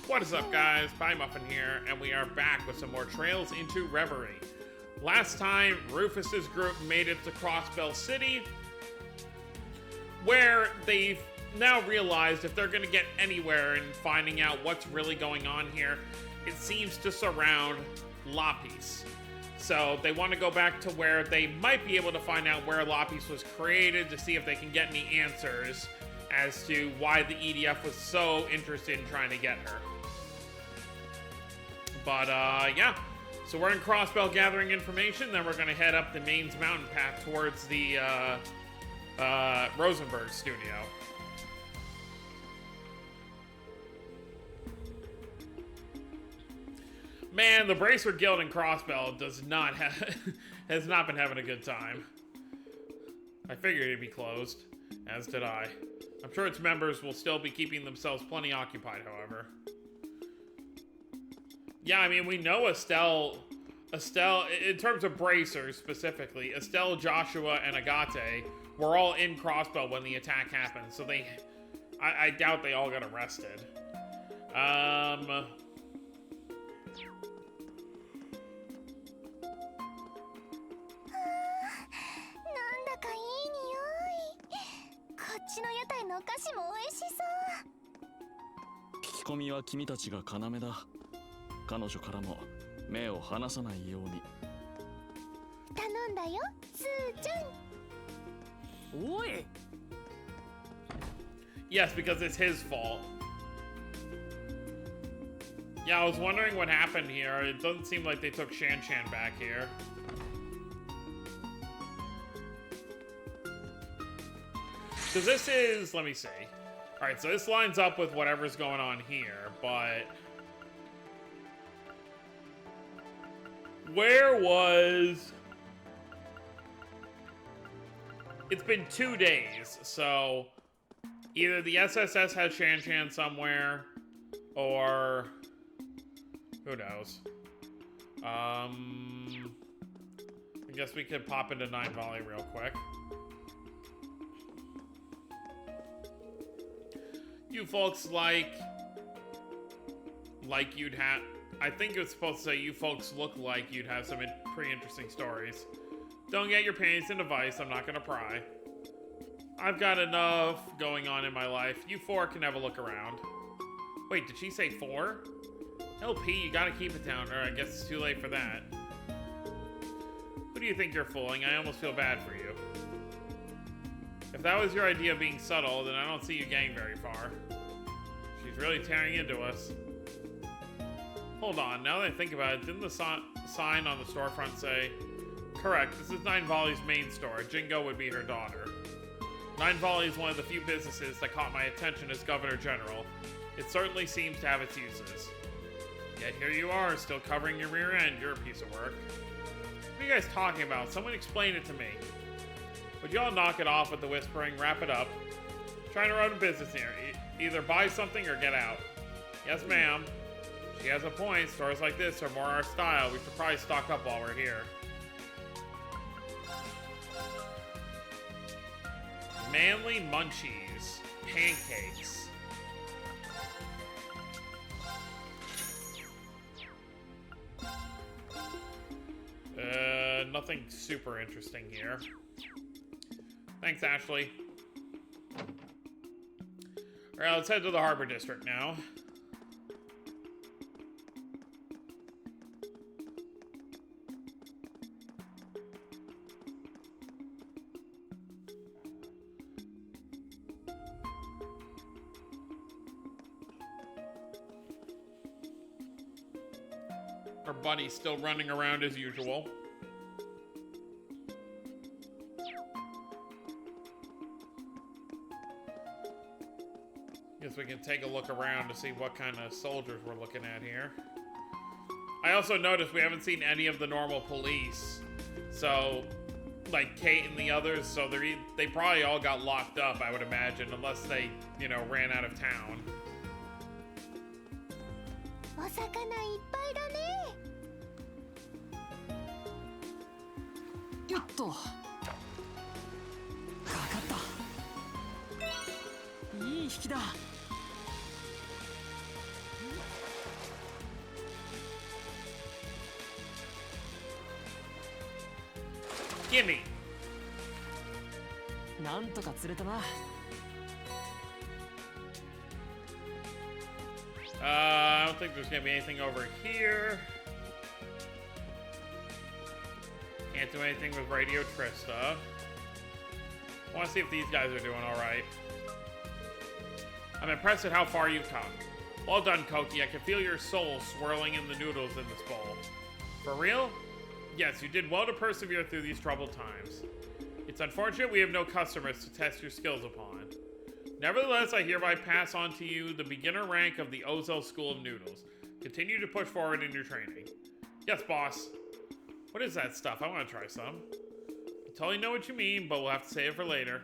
What is up, guys? Pie Muffin here, and we are back with some more Trails into Reverie. Last time, Rufus's group made it to Crossbell City, where they've now realized if they're going to get anywhere in finding out what's really going on here, it seems to surround Lapis. So they want to go back to where they might be able to find out where Lapis was created to see if they can get any answers as to why the EDF was so interested in trying to get her. But, yeah. So we're in Crossbell gathering information, then we're going to head up the Maine's mountain path towards the, Rosenberg studio. Man, the Bracer Guild in Crossbell does not has not been having a good time. I figured it'd be closed, as did I. I'm sure its members will still be keeping themselves plenty occupied, however. Yeah, I mean, we know Estelle, in terms of Bracers specifically, Estelle, Joshua, and Agate were all in Crossbell when the attack happened, so I doubt they all got arrested. Yes, because it's his fault. Yeah, I was wondering what happened here. It doesn't seem like they took Shan-Shan back here. So this is, let me see. Alright, so this lines up with whatever's going on here, but... where was... It's been 2 days, so... either the SSS has Shan-Shan somewhere, or... who knows? I guess we could pop into 9 Volley real quick. You folks like you'd have... I think it was supposed to say you folks look like you'd have some pretty interesting stories. Don't get your panties in a vice, I'm not gonna pry. I've got enough going on in my life. You 4 can have a look around. Wait, did she say 4? LP, you gotta keep it down, or I guess it's too late for that. Who do you think you're fooling? I almost feel bad for you. If that was your idea of being subtle, then I don't see you getting very far. She's really tearing into us. Hold on, now that I think about it, didn't the sign on the storefront say, correct, this is 9 Volley's main store. Jingo would be her daughter. 9 Volley is one of the few businesses that caught my attention as Governor General. It certainly seems to have its uses. Yet here you are, still covering your rear end. You're a piece of work. What are you guys talking about? Someone explain it to me. Would you all knock it off with the whispering? Wrap it up. Trying to run a business here. Either buy something or get out. Yes, ma'am. She has a point. Stores like this are more our style. We should probably stock up while we're here. Manly Munchies. Pancakes. Nothing super interesting here. Thanks, Ashley. Alright, let's head to the Harbor District now. Our buddy's still running around as usual. Guess we can take a look around to see what kind of soldiers we're looking at here. I also noticed we haven't seen any of the normal police. So, like Kate and the others, so they probably all got locked up, I would imagine, unless they, you know, ran out of town. Gimme. なんとか釣れたな。I don't think there's gonna be anything over here. Can't do anything with Radio Trista. I want to see if these guys are doing alright. I'm impressed at how far you've come. Well done, Koki. I can feel your soul swirling in the noodles in this bowl. For real? Yes, you did well to persevere through these troubled times. It's unfortunate we have no customers to test your skills upon. Nevertheless, I hereby pass on to you the beginner rank of the Ozel School of Noodles. Continue to push forward in your training. Yes, boss. What is that stuff? I want to try some. I totally know what you mean, but we'll have to save it for later.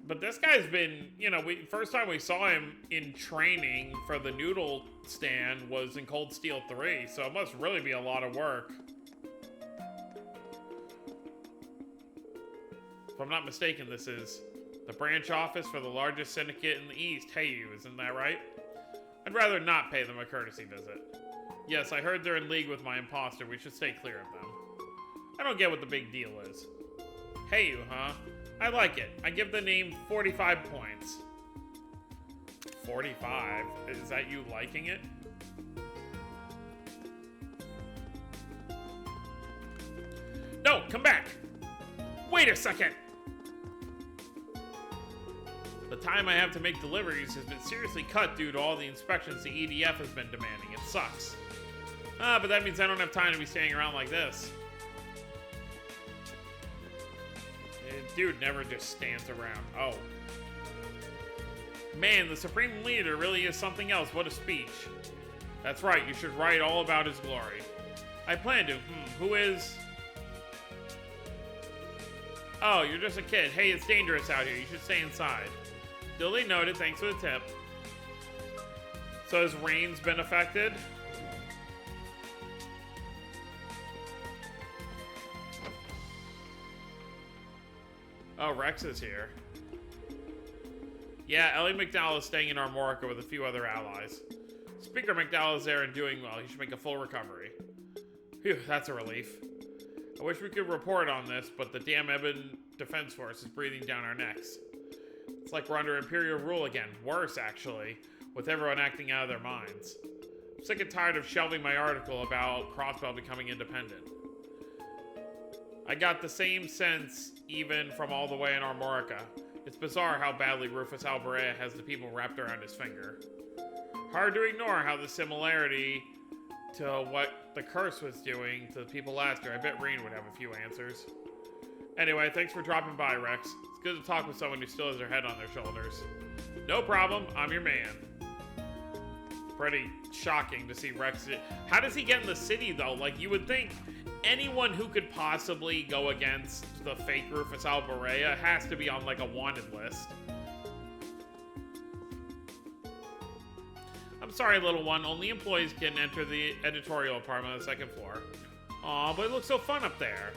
But this guy's been, you know, first time we saw him in training for the noodle stand was in Cold Steel 3, so it must really be a lot of work. If I'm not mistaken, this is the branch office for the largest syndicate in the East. Hey, you, isn't that right? I'd rather not pay them a courtesy visit. Yes, I heard they're in league with my imposter. We should stay clear of them. I don't get what the big deal is. Hey, you, huh? I like it. I give the name 45 points. 45? Is that you liking it? No, come back! Wait a second! The time I have to make deliveries has been seriously cut due to all the inspections the EDF has been demanding. It sucks. But that means I don't have time to be staying around like this. Dude never just stands around. Oh. Man, the Supreme Leader really is something else. What a speech. That's right, you should write all about his glory. I plan to. Who is... Oh, you're just a kid. Hey, it's dangerous out here. You should stay inside. Duly noted. Thanks for the tip. So has Rain's been affected? Oh, Rex is here. Yeah, Ellie McDowell is staying in Armorica with a few other allies. Speaker McDowell is there and doing well. He should make a full recovery. Phew, that's a relief. I wish we could report on this, but the damn Ebon Defense Force is breathing down our necks. It's like we're under Imperial rule again. Worse, actually, with everyone acting out of their minds. I'm sick and tired of shelving my article about Crossbell becoming independent. I got the same sense even from all the way in Armorica. It's bizarre how badly Rufus Alberea has the people wrapped around his finger. Hard to ignore how the similarity to what the curse was doing to the people last year. I bet Reen would have a few answers. Anyway, thanks for dropping by, Rex. It's good to talk with someone who still has their head on their shoulders. No problem, I'm your man. Pretty shocking to see Rex. How does he get in the city, though? Like, you would think anyone who could possibly go against the fake Rufus Alberea has to be on, like, a wanted list. I'm sorry, little one. Only employees can enter the editorial apartment on the second floor. Aw, but it looks so fun up there.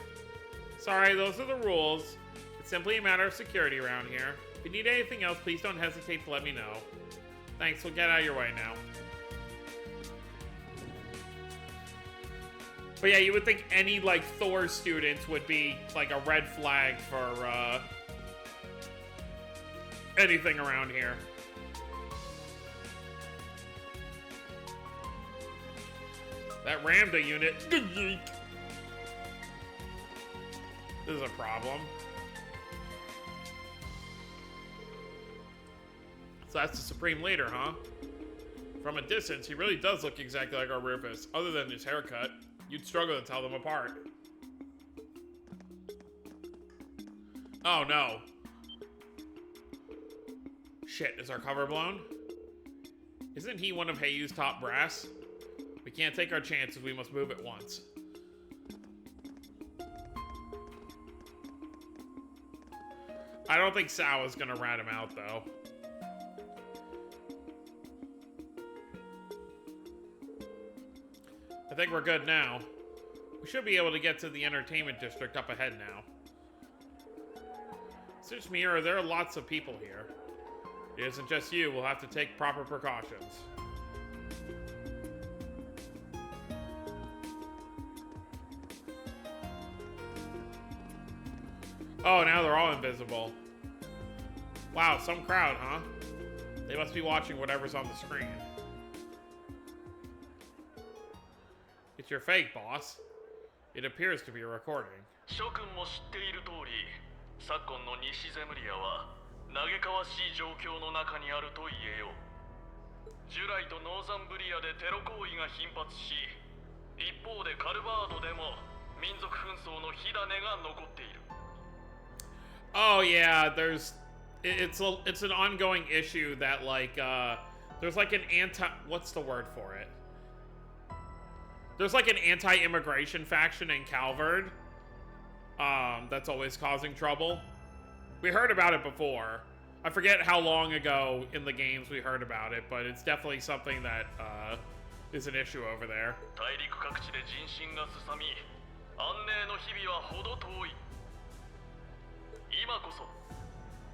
Sorry, those are the rules. It's simply a matter of security around here. If you need anything else, please don't hesitate to let me know. Thanks, we'll get out of your way now. But yeah, you would think any, like, Thor students would be, like, a red flag for, anything around here. That Ramda unit. This is a problem. So that's the Supreme Leader, huh? From a distance, he really does look exactly like our Rufus, other than his haircut. You'd struggle to tell them apart. Oh no. Shit, is our cover blown? Isn't he one of Heiyu's top brass? We can't take our chances, we must move at once. I don't think Sao is gonna rat him out, though. I think we're good now. We should be able to get to the entertainment district up ahead now. It's just me, or there are lots of people here. It isn't just you, we'll have to take proper precautions. Oh, now they're all invisible. Wow, some crowd, huh? They must be watching whatever's on the screen. It's your fake, boss. It appears to be a recording. 諸君も知っている通り、昨今の西ゼムリアは嘆かわしい状況の中にあると言えよう。ジュライとノーザンブリアでテロ行為が頻発し、一方でカルバードでも民族紛争の火種が残っている。Oh yeah, it's an ongoing issue that there's like an what's the word for it? There's like an anti-immigration faction in Calvard. That's always causing trouble. We heard about it before. I forget how long ago in the games we heard about it, but it's definitely something that is an issue over there. 大陸各地で人心がすさみ、安寧の日々はほど遠い。今こそ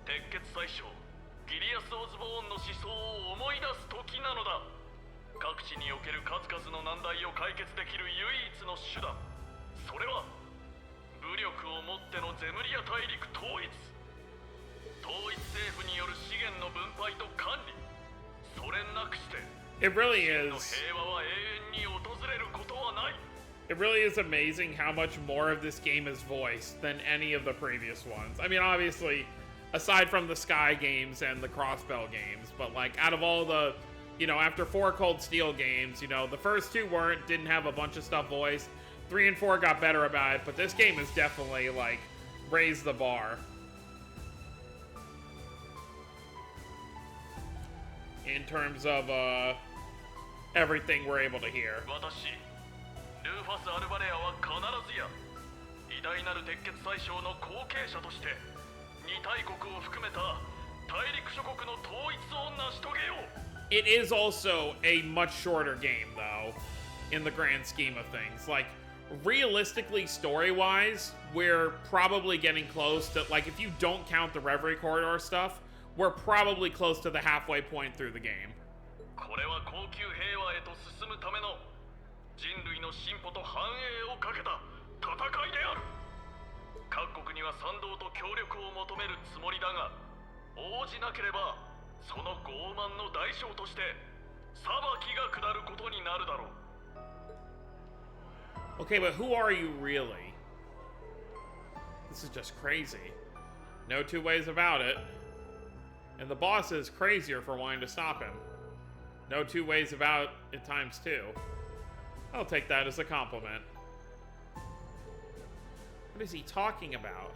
鉄血宰相ギリアス・オズボーンの思想を思い出す時なのだ。各地における数々の難題を解決できる唯一の手段、それは武力をもってのゼムリア大陸統一政府による資源の分配と管理、それなくして It really 真の is. 平和は永遠に訪れることはない。 It really is amazing how much more of this game is voiced than any of the previous ones. I mean, obviously, aside from the Sky games and the Crossbell games, but like out of all the, after 4 Cold Steel games, the first 2 didn't have a bunch of stuff voiced. 3 and 4 got better about it, but this game has definitely like raised the bar. In terms of everything we're able to hear. 私ルーファス・アルバレアは必ずや偉大なる鉄血宰相の後継者として2大国を含めた大陸諸国の統一を成し遂げよう。 It is also a much shorter game, though, in the grand scheme of things. Like, realistically, story-wise, we're probably getting close to, like, if you don't count the Reverie Corridor stuff, we're probably close to the halfway point through the game. これは高級平和へと進むための人類の進歩と繁栄をかけた戦いである。各国には賛同と協力を求めるつもりだが、応じなければその傲慢の代償として裁きが下ることになるだろう。 Okay, but who are you really? This is just crazy. No 2 ways about it. And the boss is crazier for wanting to stop him. No 2 ways about it times 2. I'll take that as a compliment. What is he talking about?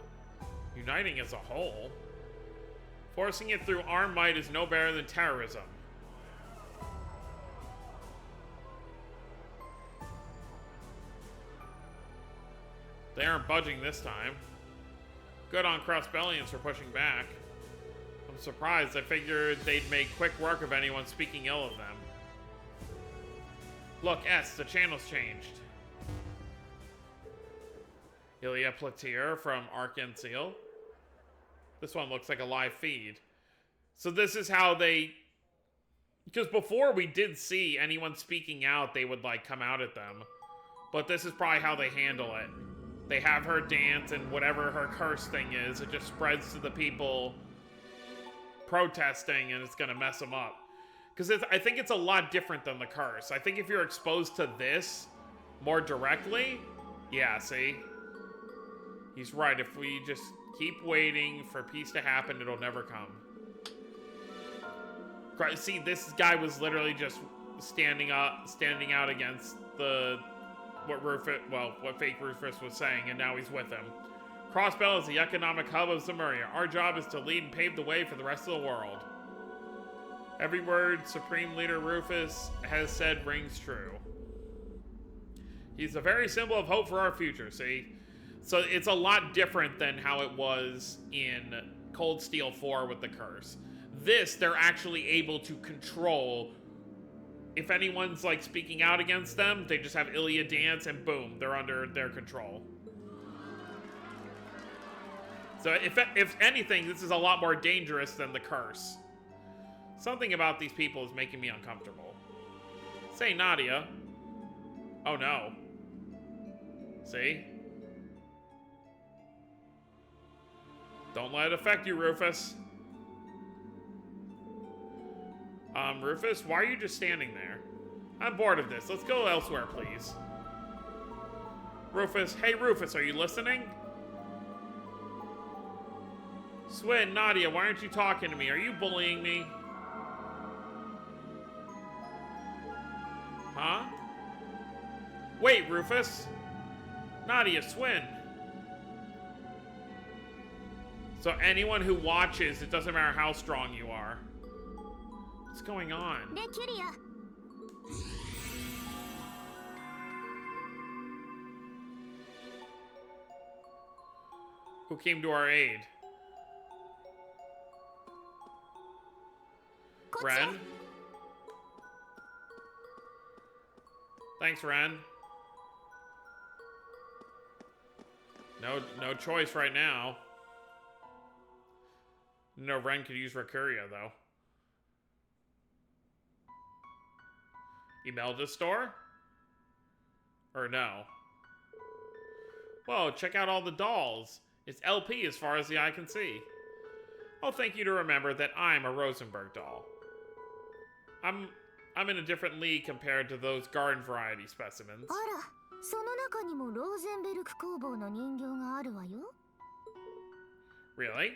Uniting as a whole? Forcing it through armed might is no better than terrorism. They aren't budging this time. Good on Crossbellians for pushing back. I'm surprised. I figured they'd make quick work of anyone speaking ill of them. Look, S, the channel's changed. Ilya Platier from Arkansas. This one looks like a live feed. So this is how they... Because before we did see anyone speaking out, they would like come out at them. But this is probably how they handle it. They have her dance and whatever her curse thing is, it just spreads to the people protesting and it's gonna mess them up. Because I think it's a lot different than the curse. I think if you're exposed to this more directly, yeah, see? He's right. If we just keep waiting for peace to happen, it'll never come. See, this guy was literally just standing out against what fake Rufus was saying, and now he's with him. Crossbell is the economic hub of Zemuria. Our job is to lead and pave the way for the rest of the world. Every word Supreme Leader Rufus has said rings true. He's the very symbol of hope for our future, see? So it's a lot different than how it was in Cold Steel 4 with the curse. This, they're actually able to control. If anyone's like speaking out against them, they just have Ilya dance and boom, they're under their control. So if anything, this is a lot more dangerous than the curse. Something about these people is making me uncomfortable. Say, Nadia. Oh no. See? Don't let it affect you, Rufus. Rufus, why are you just standing there? I'm bored of this. Let's go elsewhere, please. Rufus, hey Rufus, are you listening? Swin, Nadia, why aren't you talking to me? Are you bullying me? Huh? Wait, Rufus. Nadia, Swin. So anyone who watches, it doesn't matter how strong you are. What's going on? Who came to our aid? Ren? Thanks, Ren. No choice right now. No, Ren could use Rakuria, though. Imelda store? Or no? Whoa, check out all the dolls. It's LP as far as the eye can see. I'll thank you to remember that I'm a Rosenberg doll. I'm in a different league compared to those garden variety specimens. Really?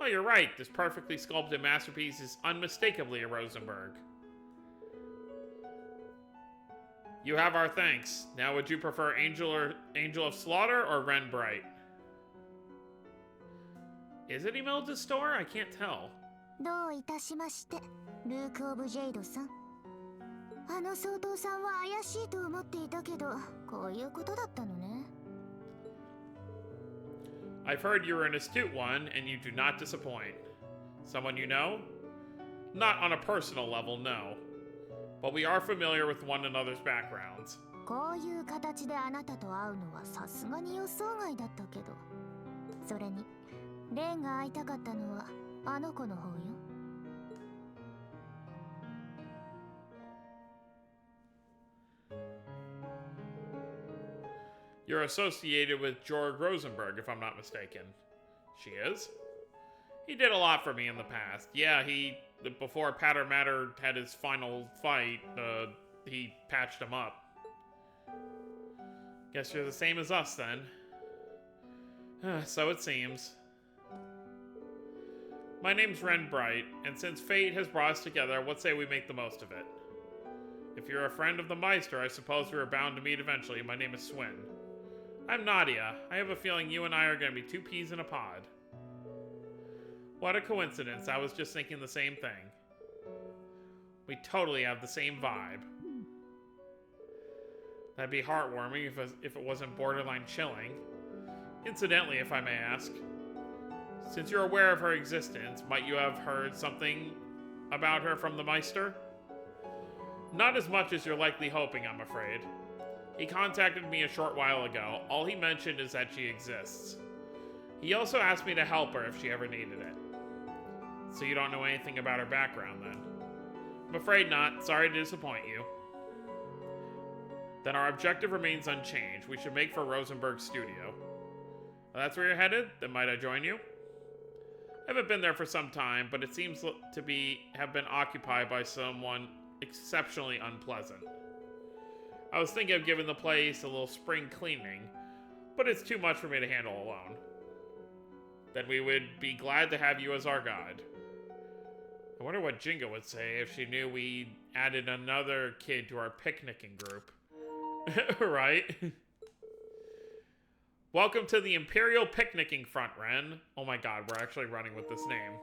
Oh, you're right. This perfectly sculpted masterpiece is unmistakably a Rosenberg. You have our thanks. Now, would you prefer Angel of Slaughter or Ren Bright? Is it Imelda's store? I can't tell. I've heard you're an astute one, and you do not disappoint. Someone you know? Not on a personal level, no. But we are familiar with one another's backgrounds. You're associated with Jorg Rosenberg, if I'm not mistaken. She is? He did a lot for me in the past. Yeah, before Patter Matter had his final fight, he patched him up. Guess you're the same as us, then. So it seems. My name's Ren Bright, and since fate has brought us together, what say we make the most of it? If you're a friend of the Meister, I suppose we are bound to meet eventually. My name is Swin. I'm Nadia. I have a feeling you and I are going to be two peas in a pod. What a coincidence. I was just thinking the same thing. We totally have the same vibe. That'd be heartwarming if it wasn't borderline chilling. Incidentally, if I may ask, since you're aware of her existence, might you have heard something about her from the Meister? Not as much as you're likely hoping, I'm afraid. He contacted me a short while ago. All he mentioned is that she exists. He also asked me to help her if she ever needed it. So you don't know anything about her background, then? I'm afraid not. Sorry to disappoint you. Then our objective remains unchanged. We should make for Rosenberg's studio. Well, that's where you're headed? Then might I join you? I haven't been there for some time, but it seems to have been occupied by someone exceptionally unpleasant. I was thinking of giving the place a little spring cleaning, but it's too much for me to handle alone. Then we would be glad to have you as our guide. I wonder what Jinga would say if she knew we added another kid to our picnicking group. Right? Welcome to the Imperial Picnicking Front, Ren. Oh my god, we're actually running with this name.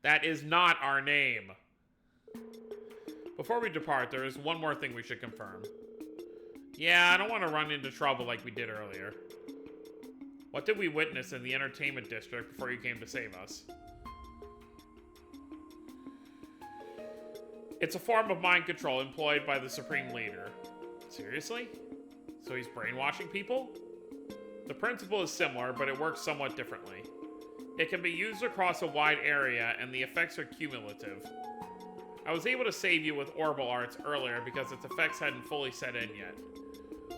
That is not our name. Before we depart, there is one more thing we should confirm. Yeah, I don't want to run into trouble like we did earlier. What did we witness in the entertainment district before you came to save us? It's a form of mind control employed by the Supreme Leader. Seriously? So he's brainwashing people? The principle is similar, but it works somewhat differently. It can be used across a wide area, and the effects are cumulative. I was able to save you with Orbital Arts earlier because its effects hadn't fully set in yet.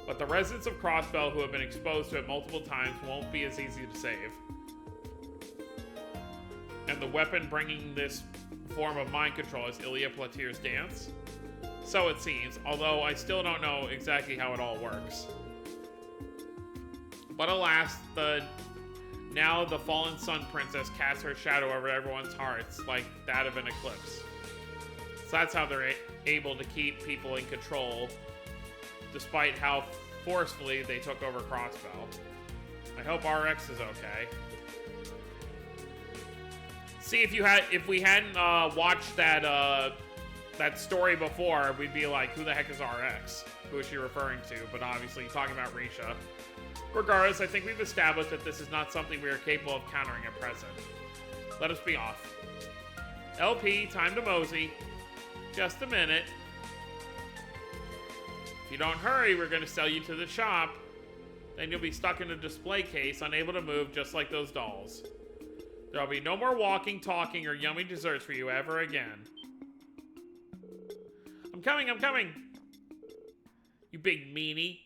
But the residents of Crossbell who have been exposed to it multiple times won't be as easy to save. And the weapon bringing this form of mind control is Ilya Platir's dance? So it seems, although I still don't know exactly how it all works. But alas, now the fallen Sun Princess casts her shadow over everyone's hearts like that of an eclipse. So that's how they're able to keep people in control, despite how forcefully they took over Crossbell. I hope RX is okay. See, if we hadn't watched that story before, we'd be like, who the heck is RX? Who is she referring to? But obviously, talking about Risha. Regardless, I think we've established that this is not something we are capable of countering at present. Let us be off. LP, time to mosey. Just a minute. If you don't hurry, we're going to sell you to the shop. Then you'll be stuck in a display case, unable to move, just like those dolls. There'll be no more walking, talking, or yummy desserts for you ever again. I'm coming, I'm coming! You big meanie.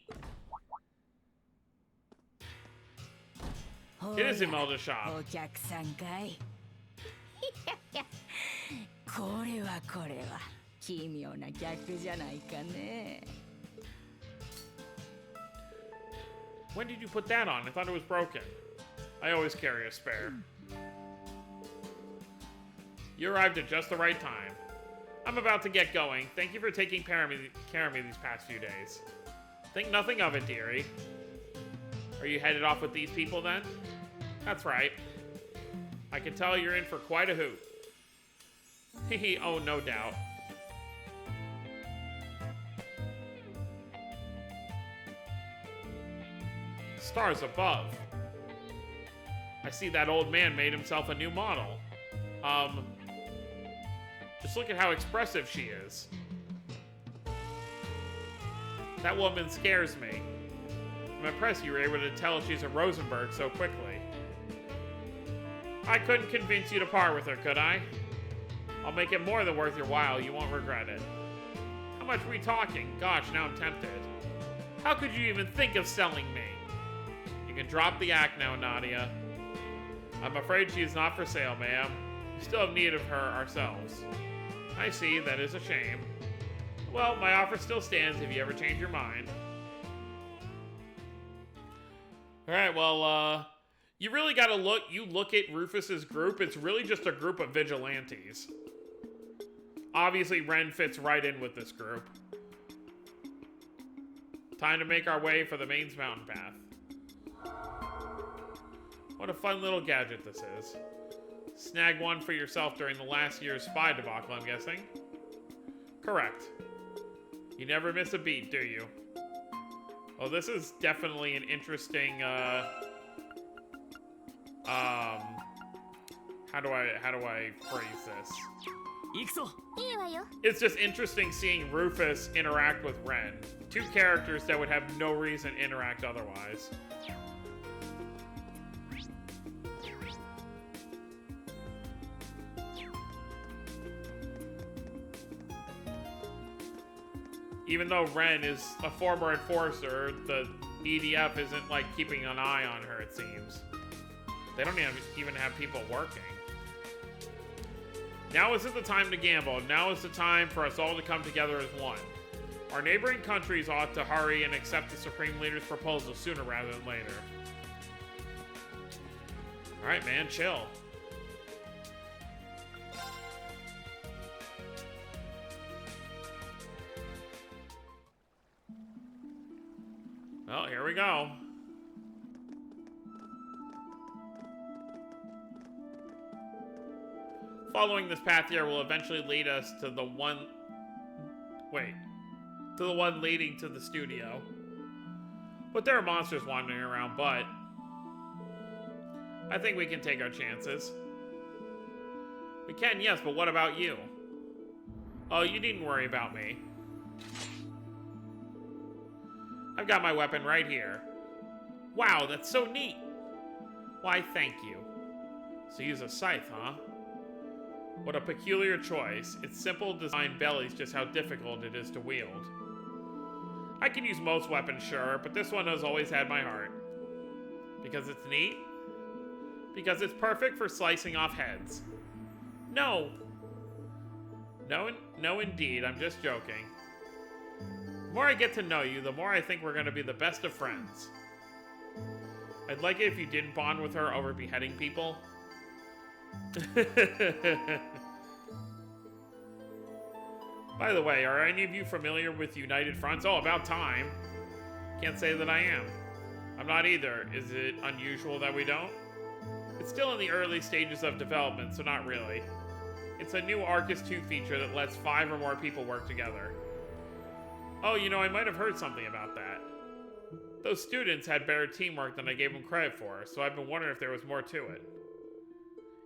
It is Imelda's shop. When did you put that on? I thought it was broken. I always carry a spare. You arrived at just the right time. I'm about to get going. Thank you for taking care of me these past few days. Think nothing of it, dearie. Are you headed off with these people then? That's right. I can tell you're in for quite a hoot. Hehe, oh, no doubt. Stars above. I see that old man made himself a new model. Just look at how expressive she is. That woman scares me. I'm impressed you were able to tell she's a Rosenberg so quickly. I couldn't convince you to part with her, could I? I'll make it more than worth your while. You won't regret it. How much were we talking? Gosh, now I'm tempted. How could you even think of selling me? You can drop the act now, Nadia. I'm afraid she is not for sale, ma'am. We still have need of her ourselves. I see, that is a shame. Well, my offer still stands if you ever change your mind. Alright, well, you really gotta look at Rufus's group, it's really just a group of vigilantes. Obviously, Ren fits right in with this group. Time to make our way for the mains mountain path. What a fun little gadget this is. Snag one for yourself during the last year's spy debacle, I'm guessing? Correct. You never miss a beat, do you? Well, this is definitely an interesting, how do I phrase this? It's just interesting seeing Rufus interact with Ren. Two characters that would have no reason to interact otherwise. Even though Ren is a former enforcer, the EDF isn't like keeping an eye on her, it seems. They don't even have people working. Now isn't the time to gamble. Now is the time for us all to come together as one. Our neighboring countries ought to hurry and accept the Supreme Leader's proposal sooner rather than later. Alright, man, chill. Well, here we go. Following this path here will eventually lead us to the one... Wait. To the one leading to the studio. But there are monsters wandering around, but... I think we can take our chances. We can, yes, but what about you? Oh, you needn't worry about me. I've got my weapon right here. Wow, that's so neat. Why, thank you. So use a scythe, huh? What a peculiar choice. Its simple design bellies just how difficult it is to wield. I can use most weapons, sure, but this one has always had my heart. Because it's neat? Because it's perfect for slicing off heads. No. No, indeed, I'm just joking. The more I get to know you, the more I think we're gonna be the best of friends. I'd like it if you didn't bond with her over beheading people. By the way, are any of you familiar with United Fronts? Oh, about time. Can't say that I am. I'm not either. Is it unusual that we don't? It's still in the early stages of development, so not really. It's a new Arcus 2 feature that lets 5 or more people work together. Oh, you know, I might have heard something about that. Those students had better teamwork than I gave them credit for, so I've been wondering if there was more to it.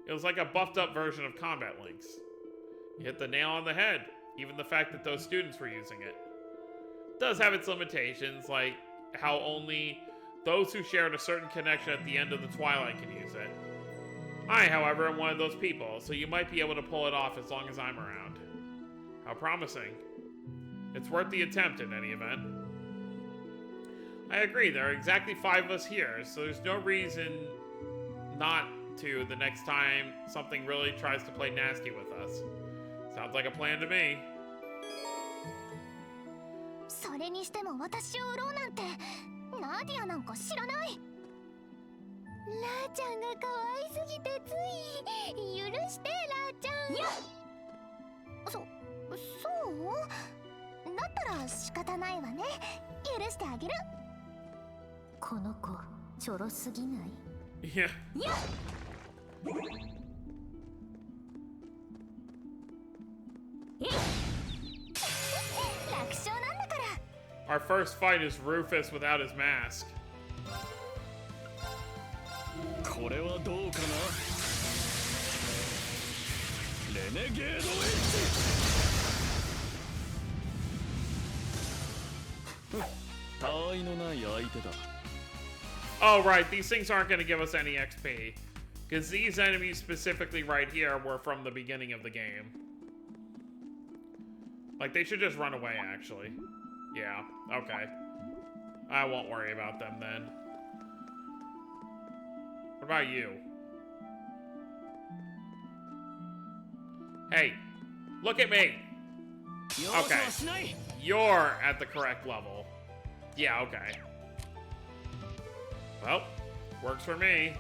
It was like a buffed up version of Combat Links. You hit the nail on the head. Even the fact that those students were using it. Does have its limitations, like how only those who shared a certain connection at the end of the Twilight can use it. I, however, am one of those people, so you might be able to pull it off as long as I'm around. How promising. It's worth the attempt in any event. I agree, there are exactly 5 of us here, so there's no reason not to the next time something really tries to play nasty with us. Sounds like a plan to me. それにしても私を売ろうなんてナディアなんか知らない。ラーちゃんが可愛すぎてつい許してラーちゃん。いやそうだったら仕方ないわね。許してあげる。この子ちょろすぎない？ Yeah. いや Our first fight is Rufus without his mask. これはどうかな。レネゲードエッジ。他愛のない相手だ。 Oh, right, these things aren't going to give us any XP. Because these enemies specifically right here were from the beginning of the game. Like, they should just run away, actually. Yeah, okay. I won't worry about them then. What about you? Hey, look at me! Okay. You're at the correct level. Yeah, okay. Well, works for me.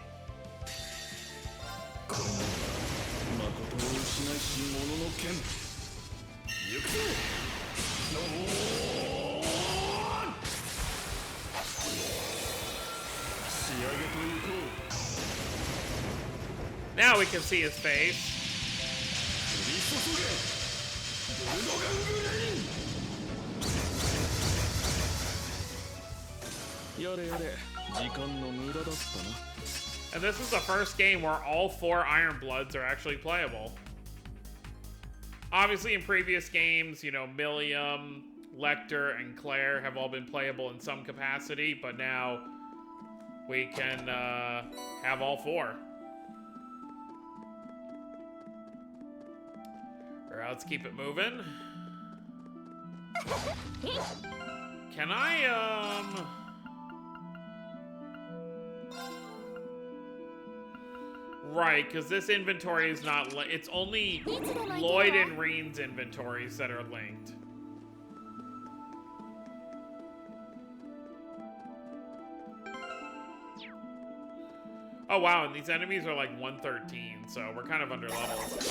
Now we can see his face. And this is the first game where all 4 Iron Bloods are actually playable. Obviously, in previous games, you know, Millium, Lecter, and Claire have all been playable in some capacity, but now we can have all 4. Alright, let's keep it moving. Can I, Right, because this inventory is not it's only Lloyd and Reen's inventories that are linked. Oh wow, and these enemies are like 113, so we're kind of under leveled.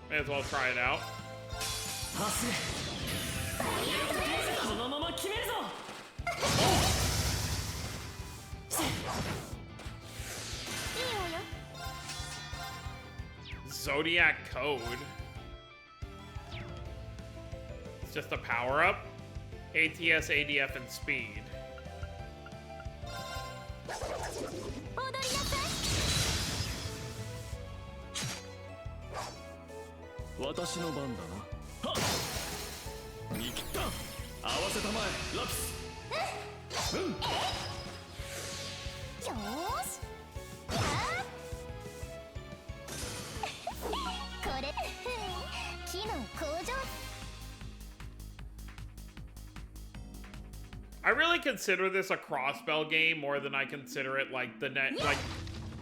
May as well try it out. Zodiac Code. It's just a power-up. ATS, ADF, and speed. 機能向上。 I really consider this a crossbell game more than I consider it like the net. Like,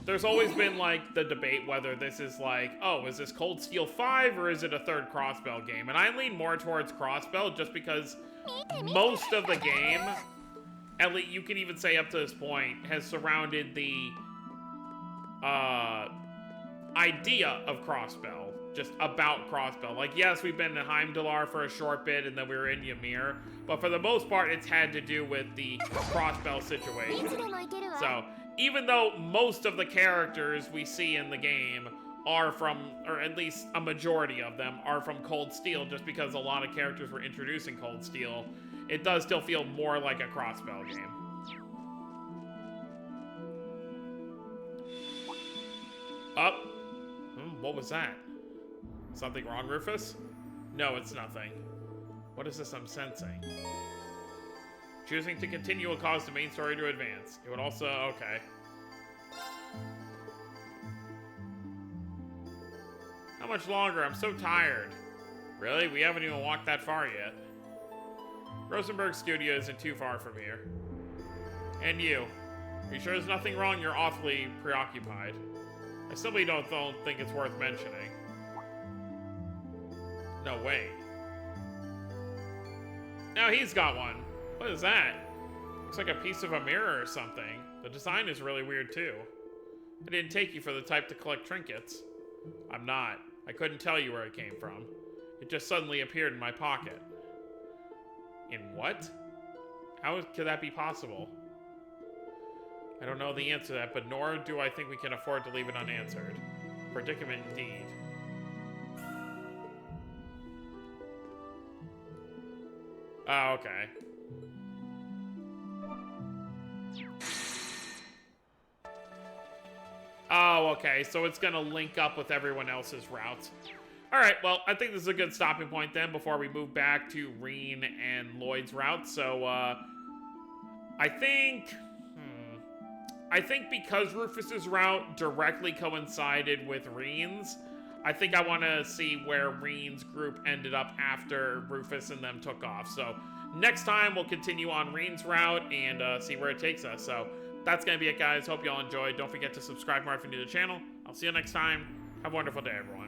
there's always been like the debate whether this is like, oh, is this Cold Steel 5 or is it a third crossbell game? And I lean more towards crossbell just because most of the game, at least you can even say up to this point, has surrounded the idea of crossbell, just about crossbell. Like, yes, we've been in Heimdallar for a short bit, and then we were in Ymir, but for the most part, it's had to do with the crossbell situation. So, even though most of the characters we see in the game are from, or at least a majority of them, are from Cold Steel, just because a lot of characters were introducing Cold Steel, it does still feel more like a crossbell game. Up. What was that? Something wrong, Rufus? No, it's nothing. What is this I'm sensing? Choosing to continue will cause the main story to advance. It would also... okay. How much longer? I'm so tired. Really? We haven't even walked that far yet. Rosenberg Studio isn't too far from here. And you. Are you sure there's nothing wrong? You're awfully preoccupied. I simply don't think it's worth mentioning. No way. Now he's got one. What is that? Looks like a piece of a mirror or something. The design is really weird too. I didn't take you for the type to collect trinkets. I'm not. I couldn't tell you where it came from. It just suddenly appeared in my pocket. In what? How could that be possible? I don't know the answer to that, but nor do I think we can afford to leave it unanswered. Predicament indeed. Oh, okay. Oh, okay, so it's gonna link up with everyone else's routes. Alright, well, I think this is a good stopping point then before we move back to Renne and Lloyd's route. So, I think because Rufus's route directly coincided with Renne's, I think I want to see where Renne's group ended up after Rufus and them took off. So next time we'll continue on Renne's route and see where it takes us. So that's going to be it, guys. Hope you all enjoyed. Don't forget to subscribe more if you're new to the channel. I'll see you next time. Have a wonderful day, everyone.